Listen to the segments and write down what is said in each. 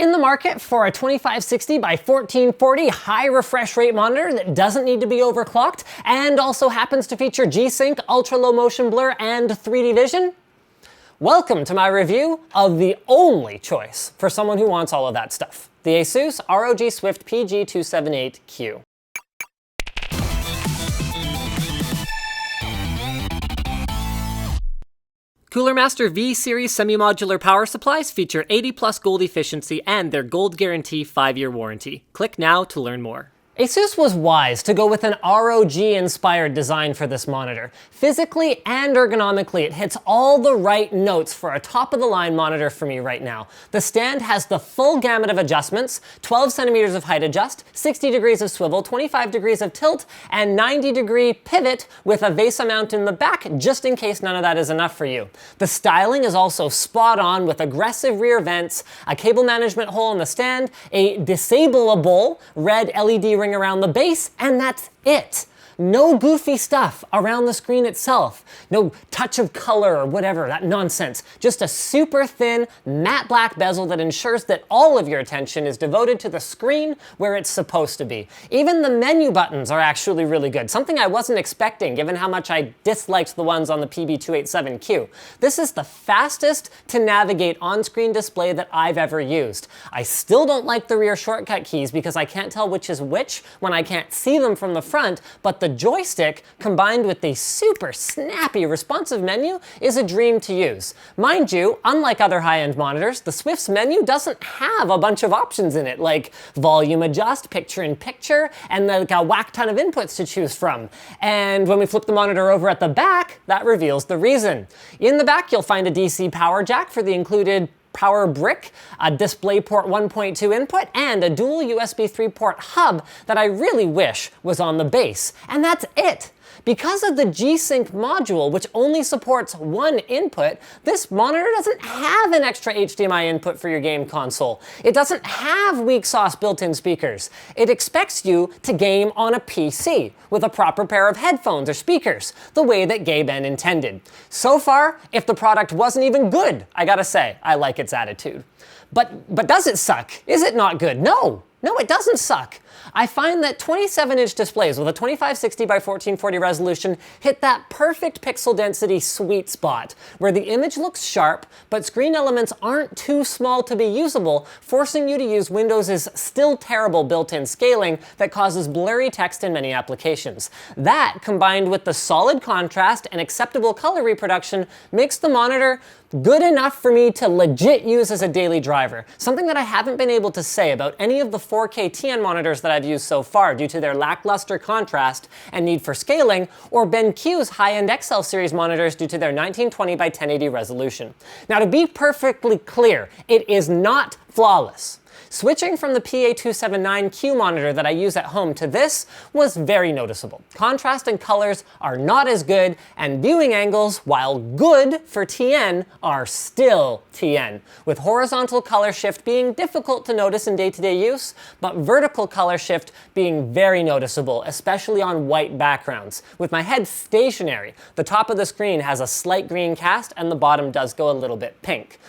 In the market for a 2560 by 1440 high refresh rate monitor that doesn't need to be overclocked and also happens to feature G-Sync, ultra low motion blur, and 3D vision? Welcome to my review of the only choice for someone who wants all of that stuff, the ASUS RoG Swift PG278Q. Cooler Master V Series semi-modular power supplies feature 80+ gold efficiency and their gold guarantee 5-year warranty. Click now to learn more. ASUS was wise to go with an ROG-inspired design for this monitor. Physically and ergonomically, it hits all the right notes for a top-of-the-line monitor for me right now. The stand has the full gamut of adjustments, 12 centimeters of height adjust, 60 degrees of swivel, 25 degrees of tilt, and 90-degree pivot with a VESA mount in the back, just in case none of that is enough for you. The styling is also spot on with aggressive rear vents, a cable management hole in the stand, a disableable red LED ring around the base, and that's it. No goofy stuff around the screen itself. No touch of color or whatever, that nonsense. Just a super thin, matte black bezel that ensures that all of your attention is devoted to the screen where it's supposed to be. Even the menu buttons are actually really good, something I wasn't expecting given how much I disliked the ones on the PB287Q. This is the fastest to navigate on-screen display that I've ever used. I still don't like the rear shortcut keys because I can't tell which is which when I can't see them from the front, but the joystick, combined with the super snappy responsive menu, is a dream to use. Mind you, unlike other high-end monitors, the Swift's menu doesn't have a bunch of options in it, like volume adjust, picture-in-picture, and like a whack ton of inputs to choose from. And when we flip the monitor over at the back, that reveals the reason. In the back, you'll find a DC power jack for the included power brick, a DisplayPort 1.2 input, and a dual USB 3 port hub that I really wish was on the base. And that's it. Because of the G-Sync module, which only supports one input, this monitor doesn't have an extra HDMI input for your game console. It doesn't have weak sauce built-in speakers. It expects you to game on a PC with a proper pair of headphones or speakers, the way that Gabe N intended. So far, if the product wasn't even good, I gotta say, I like its attitude. But does it suck? Is it not good? No, it doesn't suck. I find that 27-inch displays with a 2560 by 1440 resolution hit that perfect pixel density sweet spot, where the image looks sharp, but screen elements aren't too small to be usable, forcing you to use Windows' still terrible built-in scaling that causes blurry text in many applications. That, combined with the solid contrast and acceptable color reproduction, makes the monitor good enough for me to legit use as a daily driver, something that I haven't been able to say about any of the 4K TN monitors that I've used so far due to their lackluster contrast and need for scaling, or BenQ's high-end XL series monitors due to their 1920 by 1080 resolution. Now, to be perfectly clear, it is not flawless. Switching from the PA279Q monitor that I use at home to this was very noticeable. Contrast and colors are not as good, and viewing angles, while good for TN, are still TN, with horizontal color shift being difficult to notice in day-to-day use, but vertical color shift being very noticeable, especially on white backgrounds. With my head stationary, the top of the screen has a slight green cast and the bottom does go a little bit pink.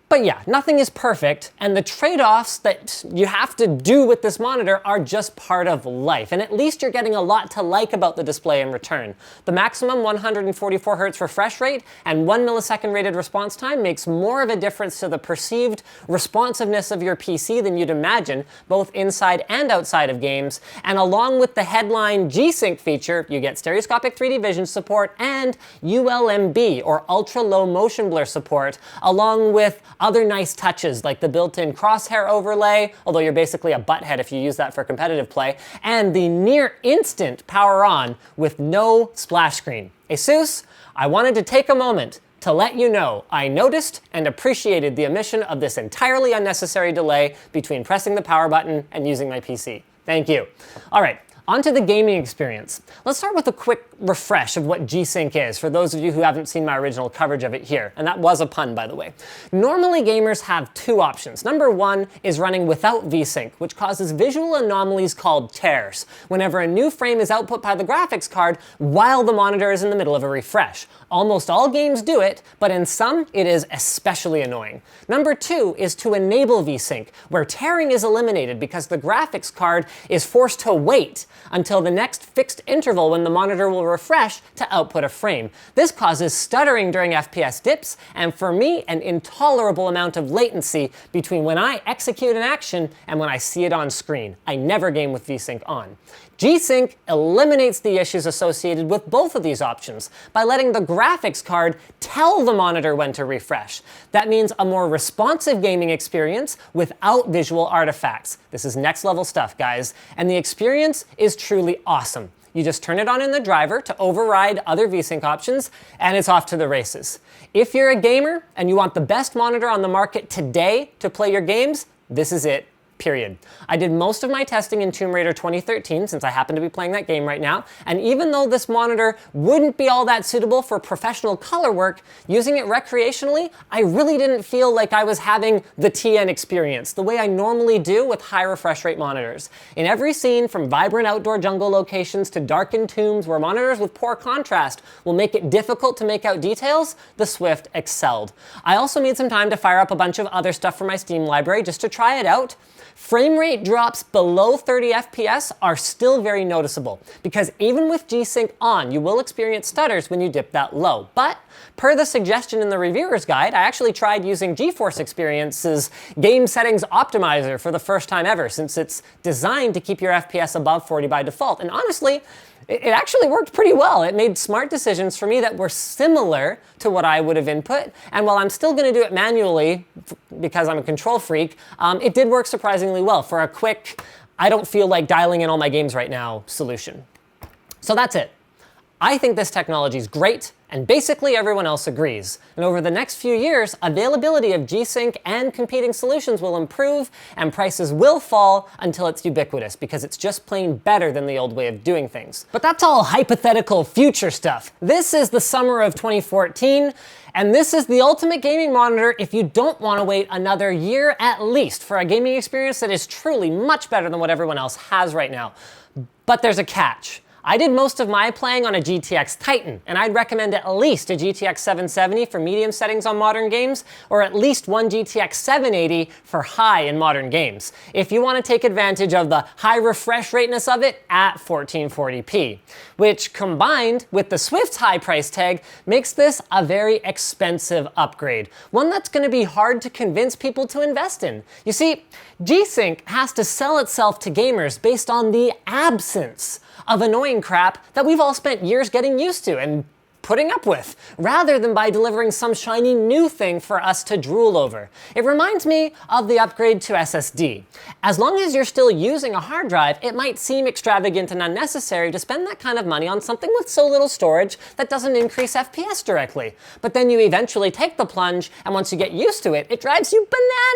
But yeah, nothing is perfect, and the trade-offs that you have to do with this monitor are just part of life, and at least you're getting a lot to like about the display in return. The maximum 144 Hz refresh rate and 1 millisecond rated response time makes more of a difference to the perceived responsiveness of your PC than you'd imagine, both inside and outside of games, and along with the headline G-Sync feature, you get stereoscopic 3D vision support and ULMB, or ultra low motion blur support, along with other nice touches like the built-in crosshair overlay, although you're basically a butthead if you use that for competitive play, and the near instant power on with no splash screen. ASUS, I wanted to take a moment to let you know I noticed and appreciated the omission of this entirely unnecessary delay between pressing the power button and using my PC. Thank you. All right. Onto the gaming experience. Let's start with a quick refresh of what G-Sync is, for those of you who haven't seen my original coverage of it here. And that was a pun, by the way. Normally, gamers have two options. Number one is running without V-Sync, which causes visual anomalies called tears, whenever a new frame is output by the graphics card while the monitor is in the middle of a refresh. Almost all games do it, but in some, it is especially annoying. Number two is to enable V-Sync, where tearing is eliminated because the graphics card is forced to wait until the next fixed interval when the monitor will refresh to output a frame. This causes stuttering during FPS dips, and for me, an intolerable amount of latency between when I execute an action and when I see it on screen. I never game with V-Sync on. G-Sync eliminates the issues associated with both of these options by letting the graphics card tell the monitor when to refresh. That means a more responsive gaming experience without visual artifacts. This is next level stuff, guys, and the experience is truly awesome. You just turn it on in the driver to override other V-Sync options, and it's off to the races. If you're a gamer and you want the best monitor on the market today to play your games, this is it. Period. I did most of my testing in Tomb Raider 2013, since I happen to be playing that game right now, and even though this monitor wouldn't be all that suitable for professional color work, using it recreationally, I really didn't feel like I was having the TN experience, the way I normally do with high refresh rate monitors. In every scene, from vibrant outdoor jungle locations to darkened tombs where monitors with poor contrast will make it difficult to make out details, the Swift excelled. I also made some time to fire up a bunch of other stuff from my Steam library just to try it out. Frame rate drops below 30 FPS are still very noticeable, because even with G-Sync on, you will experience stutters when you dip that low. But per the suggestion in the reviewer's guide, I actually tried using GeForce Experience's Game Settings Optimizer for the first time ever, since it's designed to keep your FPS above 40 by default. And honestly, it actually worked pretty well. It made smart decisions for me that were similar to what I would have input. And while I'm still going to do it manually, because I'm a control freak, it did work surprisingly well for a quick, I don't feel like dialing in all my games right now solution. So that's it. I think this technology is great, and basically everyone else agrees. And over the next few years, availability of G-Sync and competing solutions will improve, and prices will fall until it's ubiquitous, because it's just plain better than the old way of doing things. But that's all hypothetical future stuff. This is the summer of 2014, and this is the ultimate gaming monitor if you don't want to wait another year at least for a gaming experience that is truly much better than what everyone else has right now. But there's a catch. I did most of my playing on a GTX Titan, and I'd recommend at least a GTX 770 for medium settings on modern games, or at least one GTX 780 for high in modern games, if you want to take advantage of the high refresh rateness of it at 1440p, which combined with the Swift's high price tag makes this a very expensive upgrade, one that's going to be hard to convince people to invest in. You see, G-Sync has to sell itself to gamers based on the absence of annoying crap that we've all spent years getting used to and putting up with, rather than by delivering some shiny new thing for us to drool over. It reminds me of the upgrade to SSD. As long as you're still using a hard drive, it might seem extravagant and unnecessary to spend that kind of money on something with so little storage that doesn't increase FPS directly. But then you eventually take the plunge, and once you get used to it, it drives you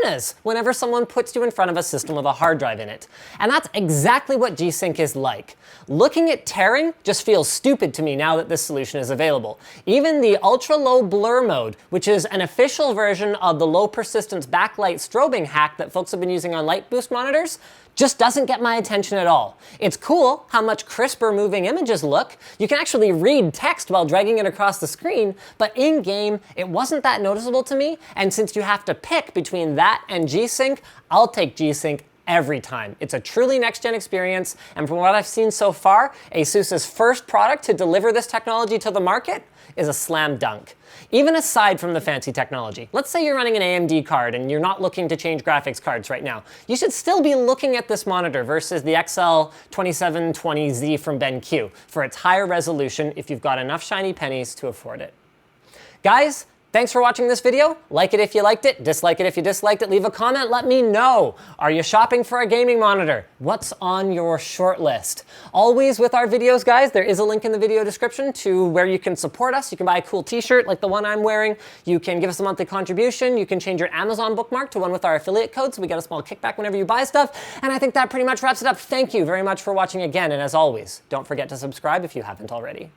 bananas whenever someone puts you in front of a system with a hard drive in it. And that's exactly what G-Sync is like. Looking at tearing just feels stupid to me now that this solution is available. Even the ultra-low blur mode, which is an official version of the low persistence backlight strobing hack that folks have been using on light boost monitors, just doesn't get my attention at all. It's cool how much crisper moving images look. You can actually read text while dragging it across the screen, but in-game, it wasn't that noticeable to me, and since you have to pick between that and G-Sync, I'll take G-Sync every time. It's a truly next-gen experience, and from what I've seen so far, ASUS's first product to deliver this technology to the market is a slam dunk. Even aside from the fancy technology, let's say you're running an AMD card and you're not looking to change graphics cards right now, you should still be looking at this monitor versus the XL2720Z from BenQ for its higher resolution if you've got enough shiny pennies to afford it. Guys, Thanks for watching this video. Like it if you liked it, dislike it if you disliked it, leave a comment, let me know. Are you shopping for a gaming monitor? What's on your short list? Always with our videos, guys, there is a link in the video description to where you can support us. You can buy a cool t-shirt like the one I'm wearing. You can give us a monthly contribution. You can change your Amazon bookmark to one with our affiliate code so we get a small kickback whenever you buy stuff. And I think that pretty much wraps it up. Thank you very much for watching again. And as always, don't forget to subscribe if you haven't already.